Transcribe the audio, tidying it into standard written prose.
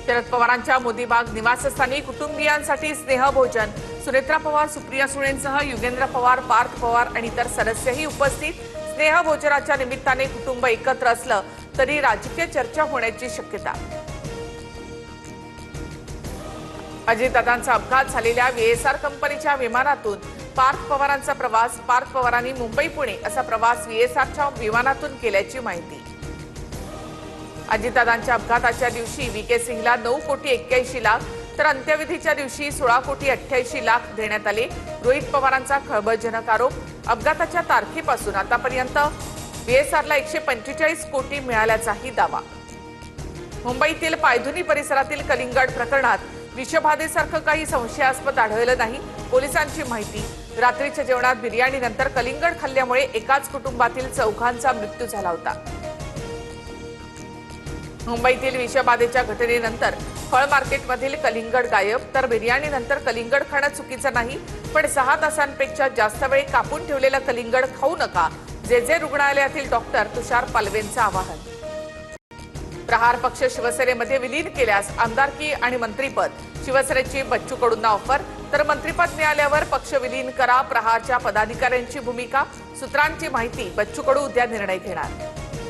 शरद पवारांच्या मोदीबाग निवासस्थानी कुटुंबियांसाठी स्नेहभोजन। सुनेत्रा पवार, सुप्रिया सुळेंसह युगेंद्र पवार, पार्थ पवार आणि इतर सदस्यही उपस्थित। स्नेहभोजनाच्या निमित्ताने कुटुंब एकत्र असलं तरी राजकीय चर्चा होण्याची शक्यता। अजितदादांचा अपघात झालेल्या VSR कंपनीच्या विमानातून पार्थ पवारांचा प्रवास। पार्थ पवारांनी मुंबई पुणे असा प्रवास VSRच्या विमानातून केल्याची माहिती। अजितदादांच्या अपघाताच्या दिवशी VK सिंगला 9,81,00,000 तर अंत्यविधीच्या दिवशी 16,88,00,000 देण्यात आले। रोहित पवारांचा खळबळजनक आरोप। अपघाताच्या तारखेपासून आतापर्यंत VSRला 145 कोटी मिळाल्याचाही दावा। मुंबईतील पायधुनी परिसरातील कलिंगड प्रकरणात विषबाधेसारखं काही संशयास्पद आढळलं नाही। पोलिसांची माहिती, रात्रीच्या जेवणात बिर्याणीनंतर कलिंगड खाल्ल्यामुळे एकाच कुटुंबातील 4घांचा मृत्यू झाला होता। मुंबईतील विषबाधेच्या घटनेनंतर फळ मार्केटमधील कलिंगड गायब, तर बिर्याणीनंतर कलिंगड खाणं चुकीचं नाही, पण 6 तासांपेक्षा जास्त वेळ कापून ठेवलेलं कलिंगड खाऊ नका, जे रुग्णालयातील डॉक्टर तुषार पालवेंचं आवाहन। प्रहार पक्ष शिवसेनेमध्ये विलीन केल्यास आमदारकी आणि मंत्रीपद, शिवसेनेची बच्चू कडूंना ऑफर, तर मंत्रीपद मिळाल्यावर पक्ष विलीन करा, प्रहारच्या पदाधिकाऱ्यांची भूमिका। सूत्रांची माहिती, बच्चू कडू उद्या निर्णय घेणार।